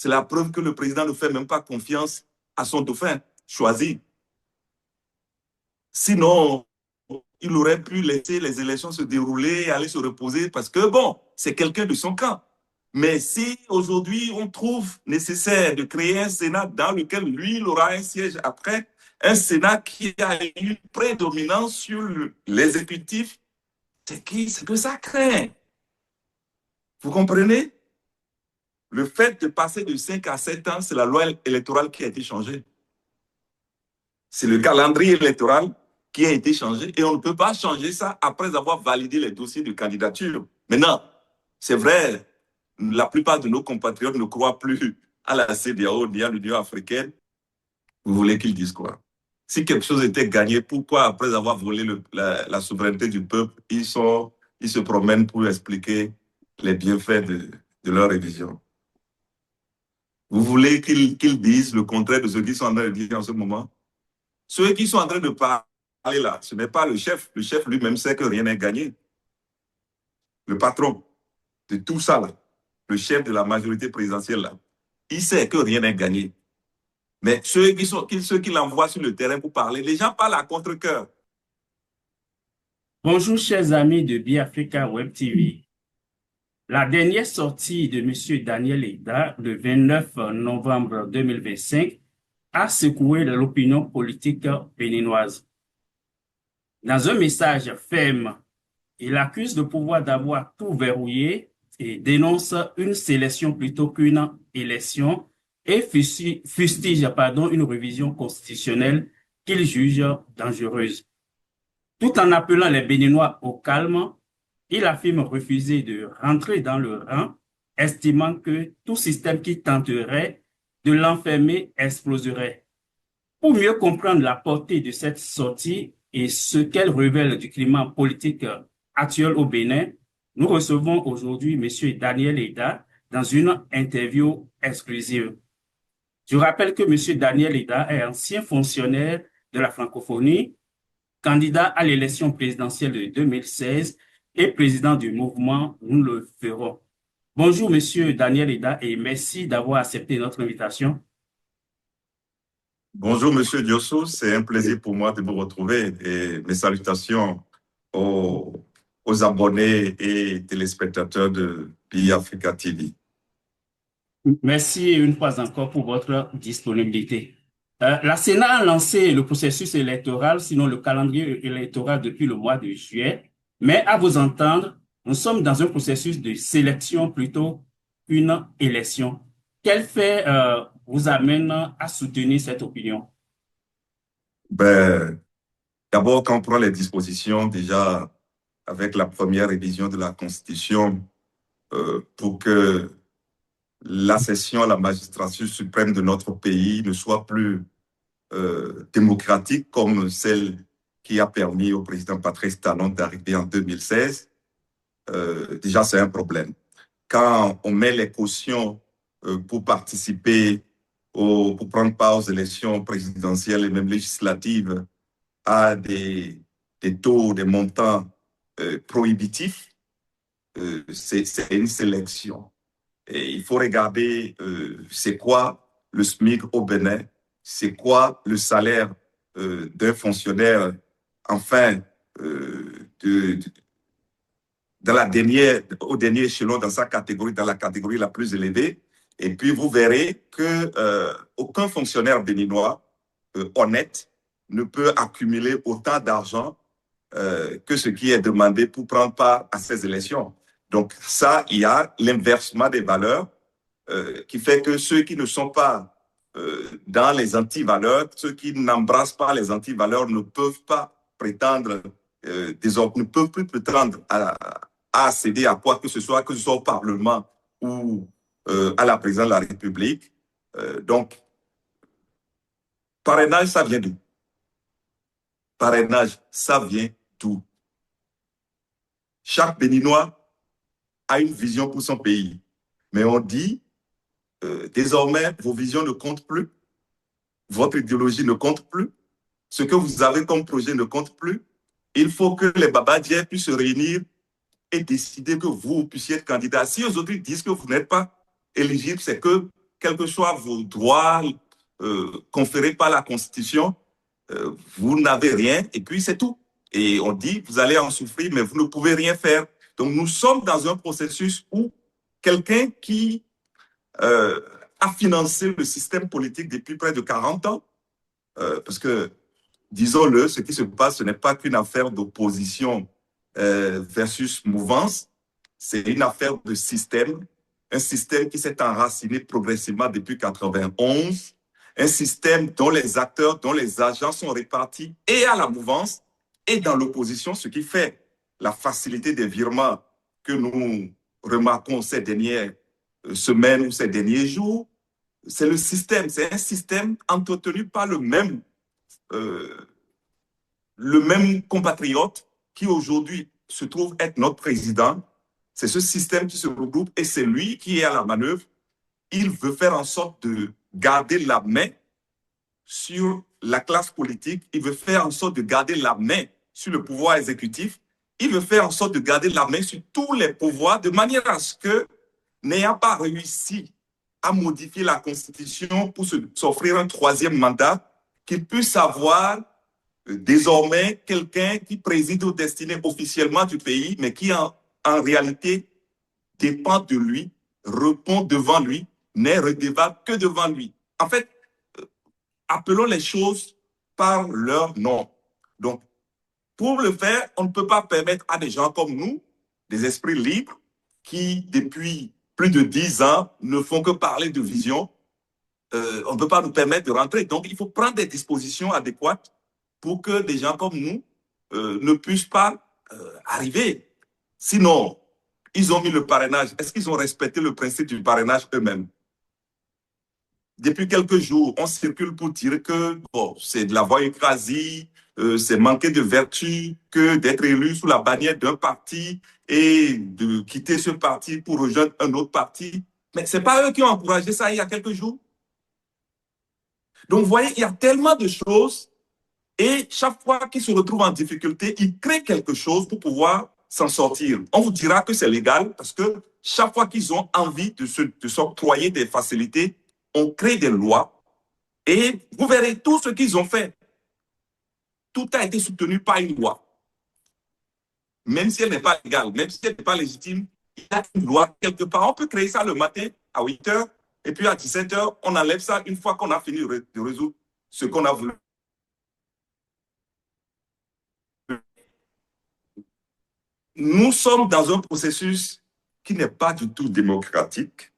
C'est la preuve que le président ne fait même pas confiance à son dauphin choisi. Sinon, il aurait pu laisser les élections se dérouler et aller se reposer parce que, bon, c'est quelqu'un de son camp. Mais si aujourd'hui on trouve nécessaire de créer un Sénat dans lequel lui, il aura un siège après, un Sénat qui a une prédominance sur l'exécutif, c'est que ça craint. Vous comprenez? Le fait de passer de 5 à 7 ans, c'est la loi électorale qui a été changée. C'est le calendrier électoral qui a été changé et on ne peut pas changer ça après avoir validé les dossiers de candidature. Maintenant, c'est vrai, la plupart de nos compatriotes ne croient plus à la CEDEAO ni à l'Union africaine. Vous voulez qu'ils disent quoi? Si quelque chose était gagné, pourquoi après avoir volé la souveraineté du peuple, ils se promènent pour expliquer les bienfaits de leur révision? Vous voulez qu'ils disent le contraire de ce qu'ils sont en train de dire en ce moment? Ceux qui sont en train de parler là, ce n'est pas le chef. Le chef lui-même sait que rien n'est gagné. Le patron de tout ça là, le chef de la majorité présidentielle là, il sait que rien n'est gagné. Mais ceux qui l'envoient sur le terrain pour parler, les gens parlent à contre-cœur. Bonjour, chers amis de Biafrica Web TV. La dernière sortie de M. Daniel Eda, le 29 novembre 2025, a secoué l'opinion politique béninoise. Dans un message ferme, il accuse le pouvoir d'avoir tout verrouillé et dénonce une sélection plutôt qu'une élection et fustige une révision constitutionnelle qu'il juge dangereuse. Tout en appelant les Béninois au calme, il affirme refuser de rentrer dans le rang, estimant que tout système qui tenterait de l'enfermer exploserait. Pour mieux comprendre la portée de cette sortie et ce qu'elle révèle du climat politique actuel au Bénin, nous recevons aujourd'hui M. Daniel Eda dans une interview exclusive. Je rappelle que M. Daniel Eda est ancien fonctionnaire de la francophonie, candidat à l'élection présidentielle de 2016 et président du mouvement Nous le ferons. Bonjour, Monsieur Daniel Eda, et merci d'avoir accepté notre invitation. Bonjour, Monsieur Diosso, c'est un plaisir pour moi de vous retrouver et mes salutations aux abonnés et téléspectateurs de Biafrica TV. Merci une fois encore pour votre disponibilité. La Sénat a lancé le processus électoral, sinon le calendrier électoral depuis le mois de juillet, mais à vous entendre, nous sommes dans un processus de sélection plutôt qu'une élection. Quel fait vous amène à soutenir cette opinion? D'abord, quand on prend les dispositions déjà avec la première révision de la Constitution pour que la session à la magistrature suprême de notre pays ne soit plus démocratique comme celle qui a permis au président Patrice Talon d'arriver en 2016, déjà c'est un problème. Quand on met les cautions pour participer, pour prendre part aux élections présidentielles et même législatives à des taux, des montants prohibitifs, c'est une sélection. Et il faut regarder c'est quoi le SMIC au Bénin, c'est quoi le salaire d'un fonctionnaire, enfin, au dernier échelon dans sa catégorie, dans la catégorie la plus élevée. Et puis vous verrez que aucun fonctionnaire béninois honnête ne peut accumuler autant d'argent que ce qui est demandé pour prendre part à ces élections. Donc ça, il y a l'inversement des valeurs qui fait que ceux qui ne sont pas dans les antivaleurs, ceux qui n'embrassent pas les antivaleurs ne peuvent pas prétendre, ne peuvent plus prétendre à accéder à quoi que ce soit au Parlement ou à la présidence de la République. Donc, parrainage, ça vient d'où? Parrainage, ça vient d'où? Chaque Béninois a une vision pour son pays. Mais on dit, désormais, vos visions ne comptent plus, votre idéologie ne compte plus, ce que vous avez comme projet ne compte plus. Il faut que les babadiens puissent se réunir et décider que vous puissiez être candidat. Si les autres disent que vous n'êtes pas éligible, c'est que quels que soient vos droits conférés par la Constitution, vous n'avez rien et puis c'est tout. Et on dit, vous allez en souffrir, mais vous ne pouvez rien faire. Donc nous sommes dans un processus où quelqu'un qui a financé le système politique depuis près de 40 ans, parce que, disons-le, ce qui se passe, ce n'est pas qu'une affaire d'opposition versus mouvance, c'est une affaire de système, un système qui s'est enraciné progressivement depuis 91, un système dont les acteurs, dont les agents sont répartis et à la mouvance et dans l'opposition, ce qui fait la facilité des virements que nous remarquons ces dernières semaines ou ces derniers jours. C'est le système, c'est un système entretenu par le même compatriote qui aujourd'hui se trouve être notre président. C'est ce système qui se regroupe et c'est lui qui est à la manœuvre. Il veut faire en sorte de garder la main sur la classe politique. Il veut faire en sorte de garder la main sur le pouvoir exécutif. Il veut faire en sorte de garder la main sur tous les pouvoirs de manière à ce que, n'ayant pas réussi à modifier la Constitution pour s'offrir un troisième mandat, qu'il puisse avoir désormais quelqu'un qui préside aux destinées officiellement du pays, mais qui en réalité dépend de lui, répond devant lui, n'est redevable que devant lui. En fait, appelons les choses par leur nom. Donc, pour le faire, on ne peut pas permettre à des gens comme nous, des esprits libres, qui depuis plus de 10 ans ne font que parler de vision, on ne peut pas nous permettre de rentrer. Donc, il faut prendre des dispositions adéquates pour que des gens comme nous ne puissent pas arriver. Sinon, ils ont mis le parrainage. Est-ce qu'ils ont respecté le principe du parrainage eux-mêmes? Depuis quelques jours, on circule pour dire que bon, c'est de la voie écrasée, c'est manquer de vertu que d'être élu sous la bannière d'un parti et de quitter ce parti pour rejoindre un autre parti. Mais ce n'est pas eux qui ont encouragé ça il y a quelques jours. Donc, vous voyez, il y a tellement de choses et chaque fois qu'ils se retrouvent en difficulté, ils créent quelque chose pour pouvoir s'en sortir. On vous dira que c'est légal parce que chaque fois qu'ils ont envie de s'octroyer des facilités, on crée des lois et vous verrez tout ce qu'ils ont fait. Tout a été soutenu par une loi. Même si elle n'est pas légale, même si elle n'est pas légitime, il y a une loi quelque part. On peut créer ça le matin à 8 heures et puis à 17 heures, on enlève ça une fois qu'on a fini de résoudre ce qu'on a voulu. Nous sommes dans un processus qui n'est pas du tout démocratique.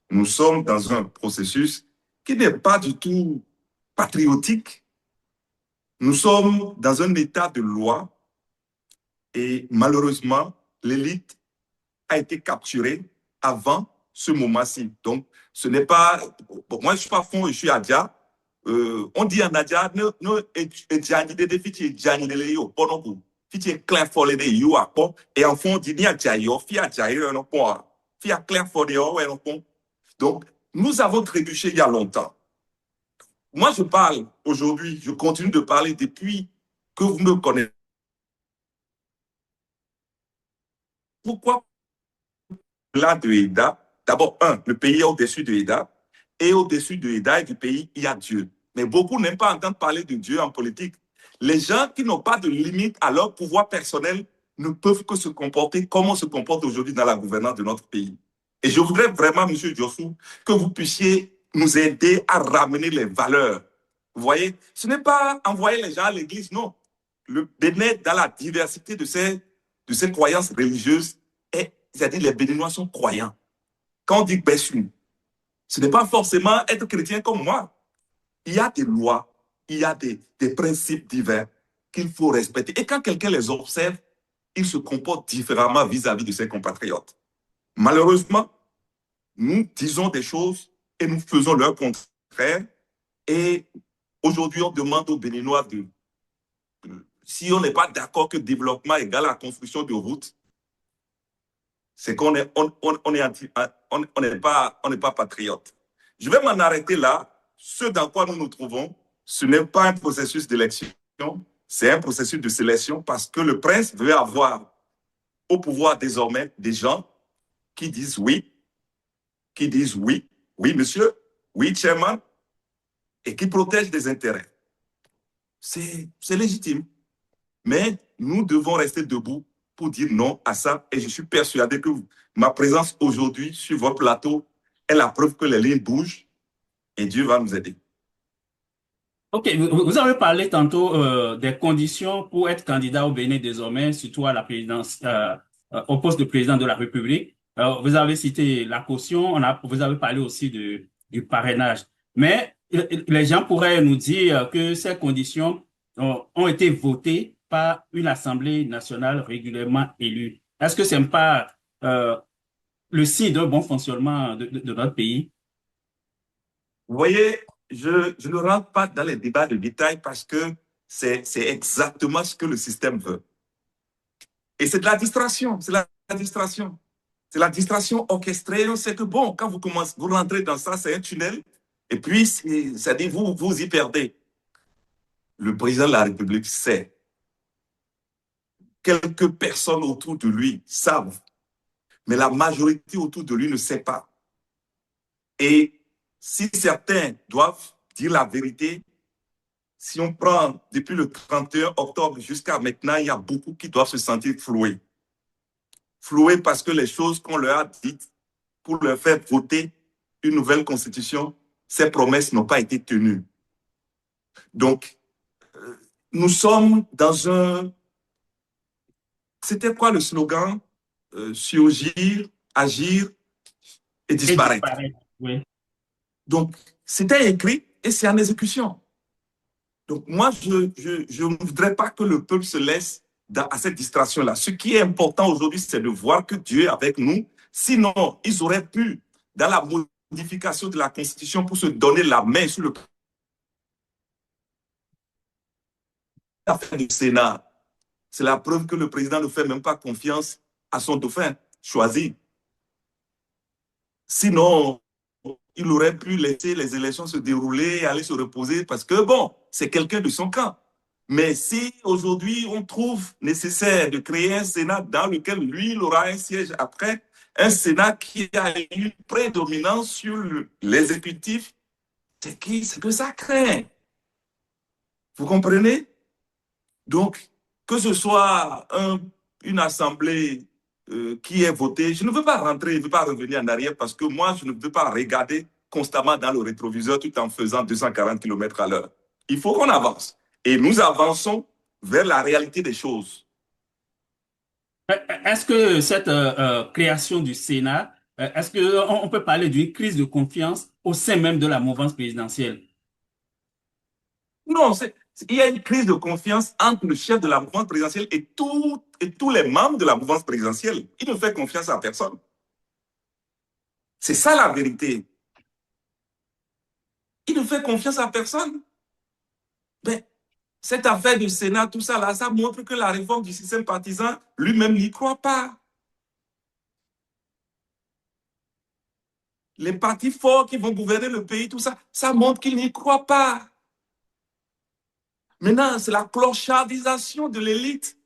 Nous sommes dans un processus qui n'est pas du tout patriotique. Nous sommes dans un état de loi et malheureusement, l'élite a été capturée avant ce moment-ci. Donc, ce n'est pas... Bon, moi, je ne suis pas fond, je suis Adja. On dit en Adja, et en fond, on dit, donc, nous avons trébuché il y a longtemps. Moi, je parle aujourd'hui, je continue de parler depuis que vous me connaissez. Pourquoi là de EDA? D'abord, le pays est au-dessus de EDA, et au-dessus de EDA et du pays, il y a Dieu. Mais beaucoup n'aiment pas entendre parler de Dieu en politique. Les gens qui n'ont pas de limite à leur pouvoir personnel ne peuvent que se comporter comme on se comporte aujourd'hui dans la gouvernance de notre pays. Et je voudrais vraiment, M. Diossou, que vous puissiez nous aider à ramener les valeurs. Vous voyez, ce n'est pas envoyer les gens à l'église, non. Le Bénin, dans la diversité de ces croyances religieuses, c'est-à-dire les Béninois sont croyants. Quand on dit Bessu, ce n'est pas forcément être chrétien comme moi. Il y a des lois, il y a des principes divers qu'il faut respecter. Et quand quelqu'un les observe, il se comporte différemment vis-à-vis de ses compatriotes. Malheureusement, nous disons des choses et nous faisons leur contraire. Et aujourd'hui, on demande aux Béninois si on n'est pas d'accord que développement égale la construction de routes, c'est qu'on n'est pas patriote. Je vais m'en arrêter là. Ce dans quoi nous nous trouvons, ce n'est pas un processus d'élection, c'est un processus de sélection parce que le prince veut avoir au pouvoir désormais des gens qui disent oui, oui, monsieur, oui, chairman, et qui protège des intérêts. C'est légitime. Mais nous devons rester debout pour dire non à ça. Et je suis persuadé que ma présence aujourd'hui sur votre plateau est la preuve que les lignes bougent et Dieu va nous aider. Ok, vous avez parlé tantôt des conditions pour être candidat au Bénin désormais, surtout à la présidence, au poste de président de la République. Vous avez cité la caution, vous avez parlé aussi du parrainage. Mais les gens pourraient nous dire que ces conditions ont été votées par une Assemblée nationale régulièrement élue. Est-ce que ce n'est pas euh, le signe d'un bon fonctionnement de notre pays? Vous voyez, je ne rentre pas dans les débats de détail parce que c'est exactement ce que le système veut. Et c'est de la distraction, c'est la distraction. C'est la distraction orchestrée. On sait que bon, quand vous commencez, vous rentrez dans ça, c'est un tunnel. Et puis, ça dit, vous y perdez. Le président de la République sait. Quelques personnes autour de lui savent. Mais la majorité autour de lui ne sait pas. Et si certains doivent dire la vérité, si on prend depuis le 31 octobre jusqu'à maintenant, il y a beaucoup qui doivent se sentir floués. Floués parce que les choses qu'on leur a dites pour leur faire voter une nouvelle constitution, ces promesses n'ont pas été tenues. Donc, nous sommes dans un... C'était quoi le slogan? Surgir, agir et Et disparaître. disparaître, oui. Donc, c'était écrit et c'est en exécution. Donc, moi, je ne voudrais pas que le peuple se laisse à cette distraction-là. Ce qui est important aujourd'hui, c'est de voir que Dieu est avec nous. Sinon, ils auraient pu, dans la modification de la Constitution, pour se donner la main sur le affaire du Sénat. C'est la preuve que le président ne fait même pas confiance à son dauphin choisi. Sinon, il aurait pu laisser les élections se dérouler et aller se reposer parce que, bon, c'est quelqu'un de son camp. Mais si aujourd'hui on trouve nécessaire de créer un Sénat dans lequel lui, il aura un siège après, un Sénat qui a une prédominance sur l'exécutif, c'est que ça craint. Vous comprenez? Donc, que ce soit une assemblée qui est votée, je ne veux pas rentrer, je ne veux pas revenir en arrière parce que moi, je ne veux pas regarder constamment dans le rétroviseur tout en faisant 240 km à l'heure. Il faut qu'on avance. Et nous avançons vers la réalité des choses. Est-ce que cette création du Sénat, est-ce qu'on peut parler d'une crise de confiance au sein même de la mouvance présidentielle? Non, il y a une crise de confiance entre le chef de la mouvance présidentielle et tous les membres de la mouvance présidentielle. Il ne fait confiance à personne. C'est ça la vérité. Il ne fait confiance à personne. Mais cette affaire du Sénat, tout ça, là, ça montre que la réforme du système partisan, lui-même n'y croit pas. Les partis forts qui vont gouverner le pays, tout ça, ça montre qu'il n'y croit pas. Maintenant, c'est la clochardisation de l'élite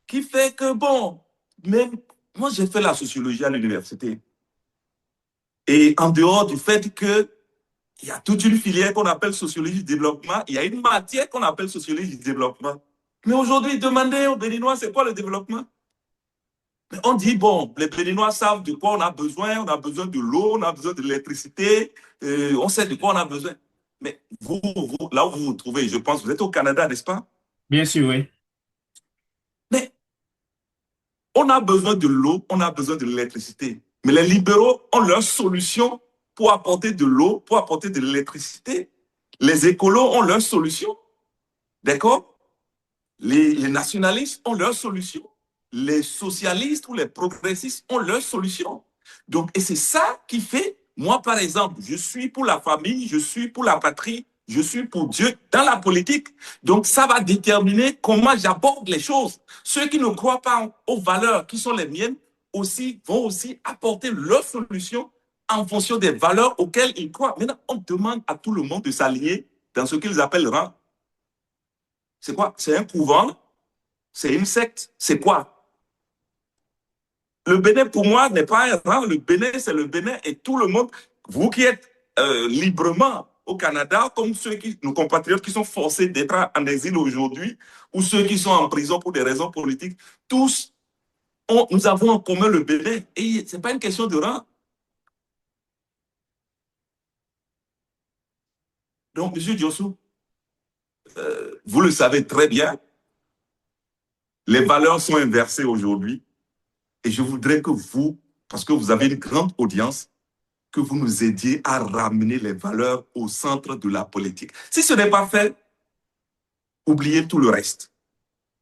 qui fait que, bon, même moi, j'ai fait la sociologie à l'université. Et en dehors du fait qu'il y a toute une filière qu'on appelle sociologie du développement, il y a une matière qu'on appelle sociologie du développement. Mais aujourd'hui, demandez aux Béninois, c'est quoi le développement? Mais on dit, bon, les Béninois savent de quoi on a besoin de l'eau, on a besoin de l'électricité, on sait de quoi on a besoin. Mais là où vous vous trouvez, je pense, vous êtes au Canada, n'est-ce pas? Bien sûr, oui. Mais on a besoin de l'eau, on a besoin de l'électricité. Mais les libéraux ont leur solution pour apporter de l'eau, pour apporter de l'électricité. Les écolos ont leur solution. D'accord? Les nationalistes ont leur solution. Les socialistes ou les progressistes ont leur solution. Donc, et c'est ça qui fait, moi par exemple, je suis pour la famille, je suis pour la patrie, je suis pour Dieu dans la politique. Donc, ça va déterminer comment j'aborde les choses. Ceux qui ne croient pas aux valeurs qui sont les miennes vont aussi apporter leurs solutions en fonction des valeurs auxquelles ils croient. Maintenant, on demande à tout le monde de s'aligner dans ce qu'ils appellent le rang. C'est quoi? C'est un couvent? C'est une secte? C'est quoi? Le Bénin, pour moi, n'est pas un rang. Le Bénin, c'est le Bénin et tout le monde. Vous qui êtes librement au Canada, comme nos compatriotes qui sont forcés d'être en exil aujourd'hui, ou ceux qui sont en prison pour des raisons politiques, tous, nous avons en commun le Bénin. Et ce n'est pas une question de rang. Donc, M. Diossou, vous le savez très bien, les valeurs sont inversées aujourd'hui. Et je voudrais que vous, parce que vous avez une grande audience, que vous nous aidiez à ramener les valeurs au centre de la politique. Si ce n'est pas fait, oubliez tout le reste.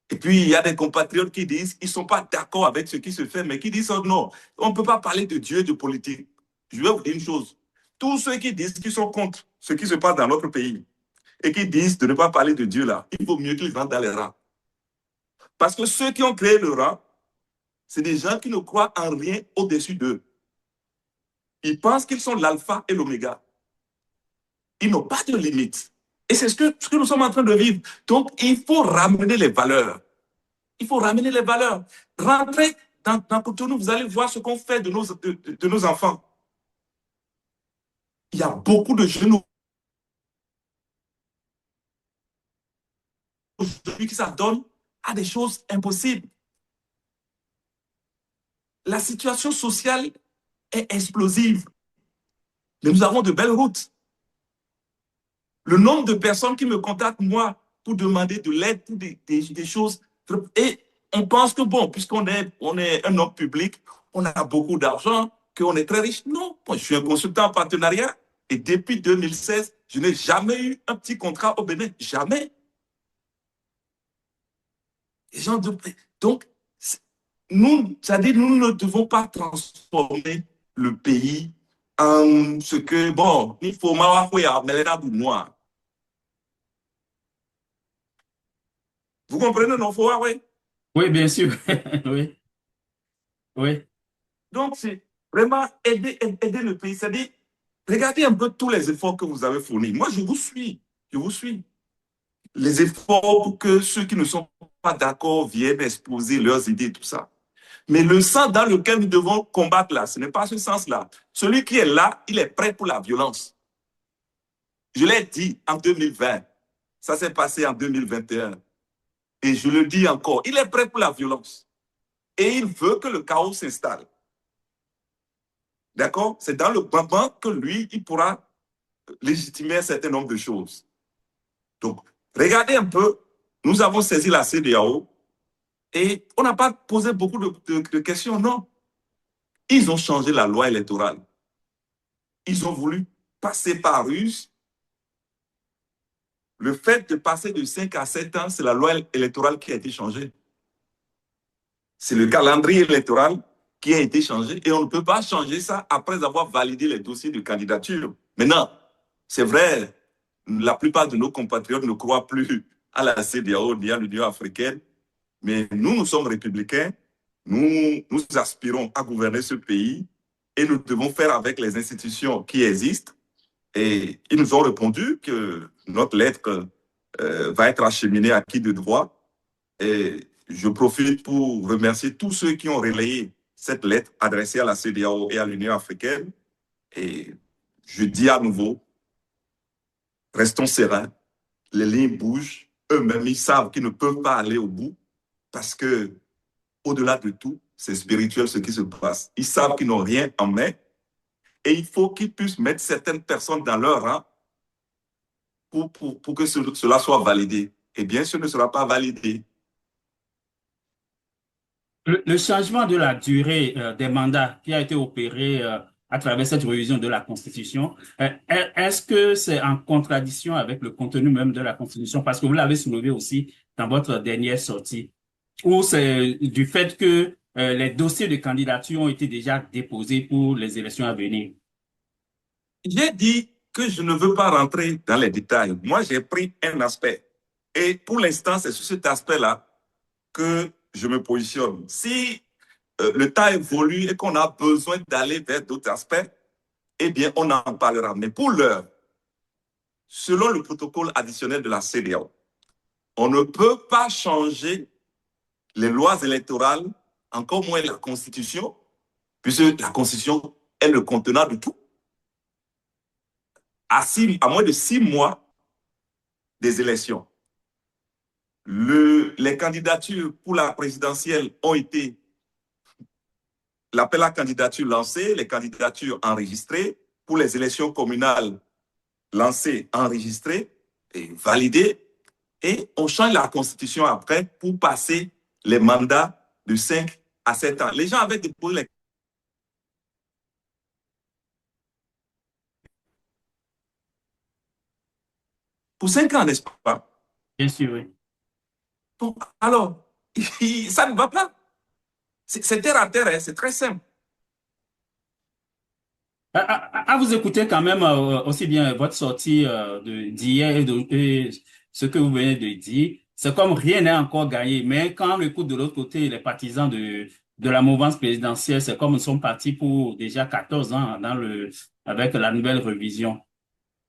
Et puis, il y a des compatriotes qui disent qu'ils ne sont pas d'accord avec ce qui se fait, mais qui disent oh non, on ne peut pas parler de Dieu et de politique. Je vais vous dire une chose. Tous ceux qui disent qu'ils sont contre ce qui se passe dans notre pays et qui disent de ne pas parler de Dieu là, il vaut mieux qu'ils rentrent dans les rangs. Parce que ceux qui ont créé le rang, c'est des gens qui ne croient en rien au-dessus d'eux. Ils pensent qu'ils sont l'alpha et l'oméga. Ils n'ont pas de limite. Et c'est ce que nous sommes en train de vivre. Donc, il faut ramener les valeurs. Il faut ramener les valeurs. Rentrez dans Cotonou, vous allez voir ce qu'on fait de nos enfants. Il y a beaucoup de jeunes aujourd'hui qui s'adonnent à des choses impossibles. La situation sociale est explosive. Mais nous avons de belles routes. Le nombre de personnes qui me contactent, moi, pour demander de l'aide, pour des choses. Et on pense que, bon, puisqu'on est un homme public, on a beaucoup d'argent, qu'on est très riche. Non, moi, je suis un consultant en partenariat. Et depuis 2016, je n'ai jamais eu un petit contrat au Bénin. Jamais. Donc, c'est-à-dire, nous ne devons pas transformer le pays en ce que, bon, il faut noir. Vous comprenez, non, Huawei? Oui, bien sûr. Oui, oui. Donc, c'est vraiment aider le pays. C'est-à-dire, regardez un peu tous les efforts que vous avez fournis. Moi, je vous suis. Je vous suis. Les efforts pour que ceux qui ne sont pas d'accord viennent exposer leurs idées, tout ça. Mais le sens dans lequel nous devons combattre là, ce n'est pas ce sens-là. Celui qui est là, il est prêt pour la violence. Je l'ai dit en 2020. Ça s'est passé en 2021. Et je le dis encore, il est prêt pour la violence. Et il veut que le chaos s'installe. D'accord? C'est dans le moment que lui, il pourra légitimer un certain nombre de choses. Donc, regardez un peu, nous avons saisi la CEDEAO et on n'a pas posé beaucoup de questions, non. Ils ont changé la loi électorale. Ils ont voulu passer par ruse. Le fait de passer de 5 à 7 ans, c'est la loi électorale qui a été changée. C'est le calendrier électoral qui a été changé et on ne peut pas changer ça après avoir validé les dossiers de candidature. Maintenant, c'est vrai, la plupart de nos compatriotes ne croient plus à la CEDEAO ni à l'Union africaine, mais nous sommes républicains, nous aspirons à gouverner ce pays et nous devons faire avec les institutions qui existent. Et ils nous ont répondu que notre lettre va être acheminée à qui de droit. Et je profite pour remercier tous ceux qui ont relayé cette lettre adressée à la CEDEAO et à l'Union africaine. Et je dis à nouveau, restons sereins, les lignes bougent, eux-mêmes, ils savent qu'ils ne peuvent pas aller au bout parce que, au-delà de tout, c'est spirituel ce qui se passe. Ils savent qu'ils n'ont rien en main et il faut qu'ils puissent mettre certaines personnes dans leur rang pour que cela soit validé. Et bien sûr, ne sera pas validé. Le changement de la durée des mandats qui a été opéré à travers cette révision de la Constitution, est-ce que c'est en contradiction avec le contenu même de la Constitution? Parce que vous l'avez soulevé aussi dans votre dernière sortie, ou c'est du fait que les dossiers de candidature ont été déjà déposés pour les élections à venir? J'ai dit que je ne veux pas rentrer dans les détails. Moi, j'ai pris un aspect. Et pour l'instant, c'est sur cet aspect-là que je me positionne. Si le temps évolue et qu'on a besoin d'aller vers d'autres aspects, eh bien, on en parlera. Mais pour l'heure, selon le protocole additionnel de la CEDEAO, on ne peut pas changer les lois électorales, encore moins la Constitution, puisque la Constitution est le contenant de tout. à moins de 6 mois des élections. Les candidatures pour la présidentielle ont été, l'appel à candidature lancé, les candidatures enregistrées, pour les élections communales lancées, enregistrées et validées, et on change la constitution après pour passer les mandats de 5 à 7 ans. Les gens avaient déposé les pour 5 ans, n'est-ce pas? Bien sûr, oui. Donc, alors, ça ne va pas. C'est terre à terre, hein, c'est très simple. À vous écouter quand même aussi bien votre sortie d'hier et ce que vous venez de dire, c'est comme rien n'est encore gagné. Mais quand on écoute de l'autre côté les partisans de la mouvance présidentielle, c'est comme ils sont partis pour déjà 14 ans avec la nouvelle révision.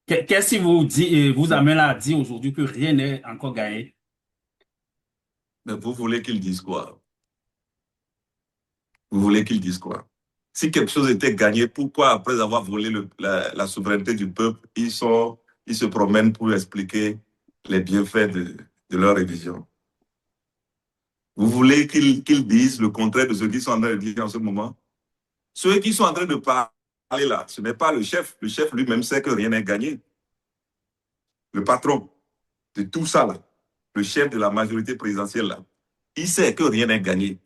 Qu'est-ce qui vous dit, vous Bon, amène à dire aujourd'hui que rien n'est encore gagné? mais vous voulez qu'ils disent quoi? Vous voulez qu'ils disent quoi? Si quelque chose était gagné, pourquoi, après avoir volé la souveraineté du peuple, ils se promènent pour expliquer les bienfaits de leur révision? Vous voulez qu'ils disent le contraire de ce qu'ils sont en train de dire en ce moment? Ceux qui sont en train de parler là, ce n'est pas le chef. Le chef lui-même sait que rien n'est gagné. Le patron de tout ça là, le chef de la majorité présidentielle là, il sait que rien n'est gagné.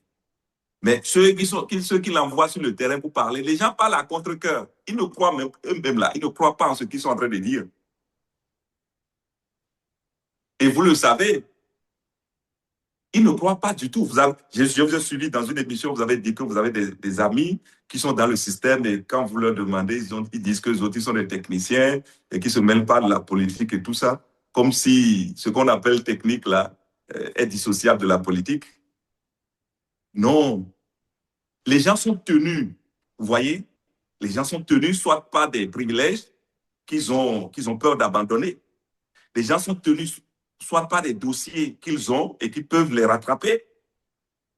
Mais ceux qui l'envoient sur le terrain pour parler, les gens parlent à contre-cœur. Ils ne croient même eux-mêmes là, ils ne croient pas en ce qu'ils sont en train de dire. Et vous le savez, ils ne croient pas du tout. Je vous ai suivi dans une émission, vous avez dit que vous avez des amis qui sont dans le système et quand vous leur demandez, ils disent que les autres, ils sont des techniciens et qui ne se mêlent pas de la politique et tout ça, comme si ce qu'on appelle technique là est dissociable de la politique. Non, les gens sont tenus, vous voyez, les gens sont tenus soit par des privilèges qu'ils ont peur d'abandonner. Les gens sont tenus soit par des dossiers qu'ils ont et qui peuvent les rattraper.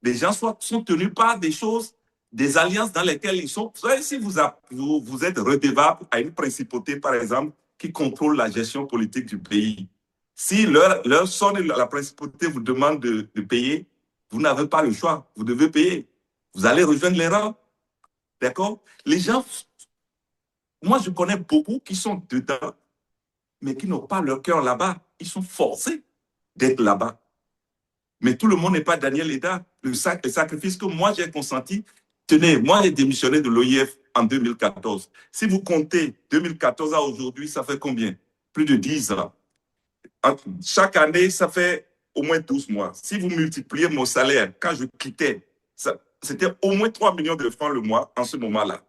Les gens sont tenus par des choses, des alliances dans lesquelles ils sont. Vous savez, si vous êtes redevable à une principauté, par exemple, qui contrôle la gestion politique du pays, si leur sonne la principauté vous demande de payer, vous n'avez pas le choix, vous devez payer. Vous allez rejoindre les rangs, d'accord? Les gens, moi je connais beaucoup qui sont dedans, mais qui n'ont pas leur cœur là-bas. Ils sont forcés d'être là-bas. Mais tout le monde n'est pas Daniel Eda. Le sacrifice que moi j'ai consenti, tenez, moi j'ai démissionné de l'OIF en 2014. Si vous comptez 2014 à aujourd'hui, ça fait combien? Plus de 10 ans. Chaque année, ça fait au moins 12 mois. Si vous multipliez mon salaire, quand je quittais, c'était au moins 3 millions de francs le mois en ce moment-là.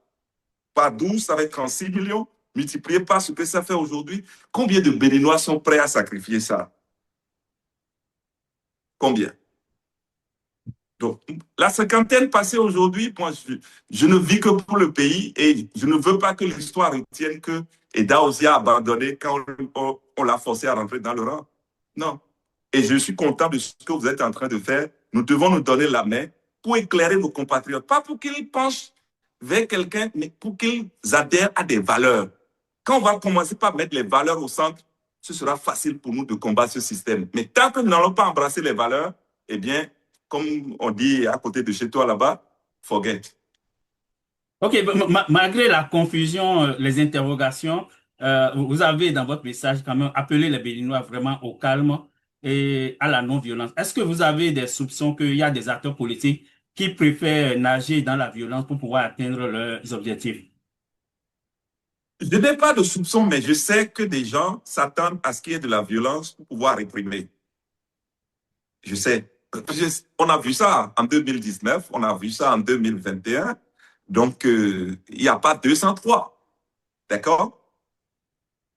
Par 12, ça fait 36 millions. Multiplié par ce que ça fait aujourd'hui. Combien de Béninois sont prêts à sacrifier ça? Combien? Donc, la cinquantaine passée aujourd'hui, moi, je ne vis que pour le pays et je ne veux pas que l'histoire retienne que Eda Ozia a abandonné quand on l'a forcé à rentrer dans le rang. Non. Et je suis content de ce que vous êtes en train de faire. Nous devons nous donner la main pour éclairer nos compatriotes. Pas pour qu'ils penchent vers quelqu'un, mais pour qu'ils adhèrent à des valeurs. Quand on va commencer par mettre les valeurs au centre, ce sera facile pour nous de combattre ce système. Mais tant que nous n'allons pas embrasser les valeurs, eh bien, comme on dit à côté de chez toi là-bas, forget. Ok, malgré la confusion, les interrogations, vous avez dans votre message quand même appelé les Béninois vraiment au calme et à la non-violence. Est-ce que vous avez des soupçons qu'il y a des acteurs politiques qui préfèrent nager dans la violence pour pouvoir atteindre leurs objectifs? Je n'ai pas de soupçon, mais je sais que des gens s'attendent à ce qu'il y ait de la violence pour pouvoir réprimer. Je sais. On a vu ça en 2019, on a vu ça en 2021. Donc, il n'y a pas 203. D'accord?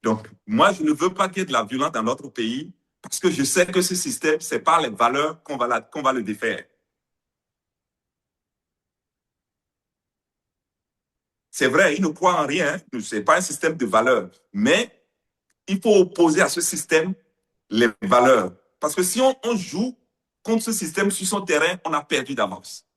Donc, moi, je ne veux pas qu'il y ait de la violence dans notre pays parce que je sais que ce système, c'est par les valeurs qu'on va le défaire. C'est vrai, ils ne croient en rien. Ce n'est pas un système de valeurs. Mais il faut opposer à ce système les valeurs. Parce que si on joue contre ce système sur son terrain, on a perdu d'avance.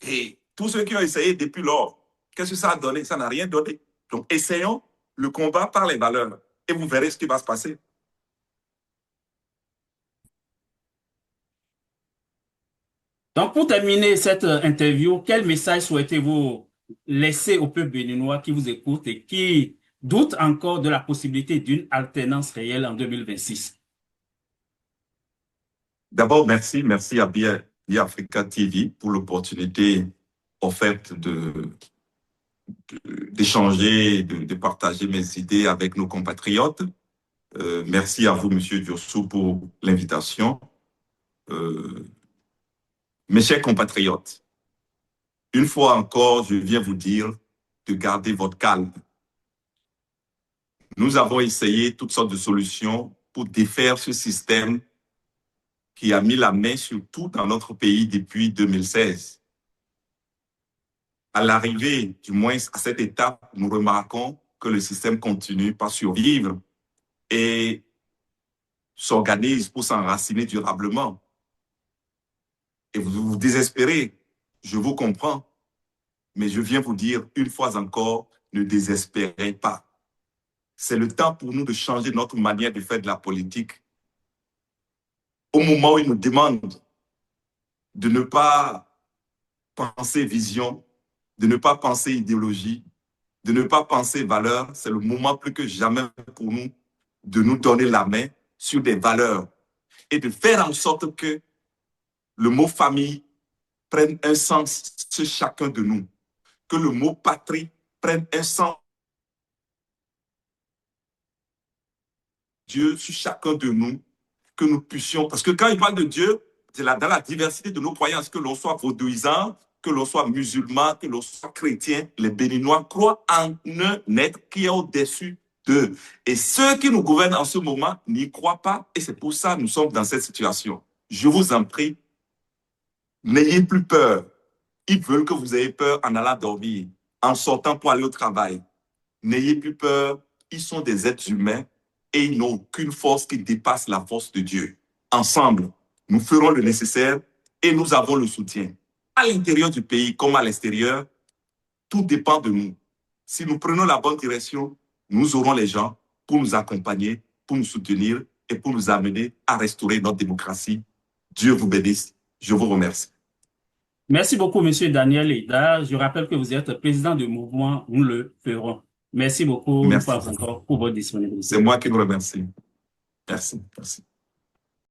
Et tous ceux qui ont essayé depuis lors, Qu'est-ce que ça a donné? Ça n'a rien donné. Donc, essayons le combat par les valeurs et vous verrez ce qui va se passer. Donc, pour terminer cette interview, quel message souhaitez-vous laisser au peuple béninois qui vous écoute et qui doute encore de la possibilité d'une alternance réelle en 2026? D'abord, merci à Via Africa TV pour l'opportunité offerte d'échanger, de partager mes idées avec nos compatriotes. Merci à vous, Monsieur Diossou, pour l'invitation. Mes chers compatriotes, une fois encore, je viens vous dire de garder votre calme. Nous avons essayé toutes sortes de solutions pour défaire ce système qui a mis la main sur tout dans notre pays depuis 2016. À l'arrivée, du moins à cette étape, nous remarquons que le système continue par survivre et s'organise pour s'enraciner durablement. Et vous vous désespérez, je vous comprends, mais je viens vous dire une fois encore, ne désespérez pas. C'est le temps pour nous de changer notre manière de faire de la politique. Au moment où ils nous demandent de ne pas penser vision, de ne pas penser idéologie, de ne pas penser valeur, c'est le moment plus que jamais pour nous de nous donner la main sur des valeurs et de faire en sorte que le mot famille prenne un sens chez chacun de nous, que le mot patrie prenne un sens Dieu sur chacun de nous, que nous puissions, parce que quand il parle de Dieu, c'est dans la diversité de nos croyances, que l'on soit vaudouisant, que l'on soit musulman, que l'on soit chrétien, les Béninois croient en un être qui est au-dessus d'eux. Et ceux qui nous gouvernent en ce moment n'y croient pas, et c'est pour ça que nous sommes dans cette situation. Je vous en prie, n'ayez plus peur. Ils veulent que vous ayez peur en allant dormir, en sortant pour aller au travail. N'ayez plus peur, ils sont des êtres humains et ils n'ont aucune force qui dépasse la force de Dieu. Ensemble, nous ferons le nécessaire et nous avons le soutien. À l'intérieur du pays comme à l'extérieur, tout dépend de nous. Si nous prenons la bonne direction, nous aurons les gens pour nous accompagner, pour nous soutenir et pour nous amener à restaurer notre démocratie. Dieu vous bénisse. Je vous remercie. Merci beaucoup, Monsieur Daniel Eda. Je rappelle que vous êtes président du mouvement Nous le ferons. Merci beaucoup une Merci. fois encore pour votre disponibilité. C'est moi qui vous remercie. Merci. Merci.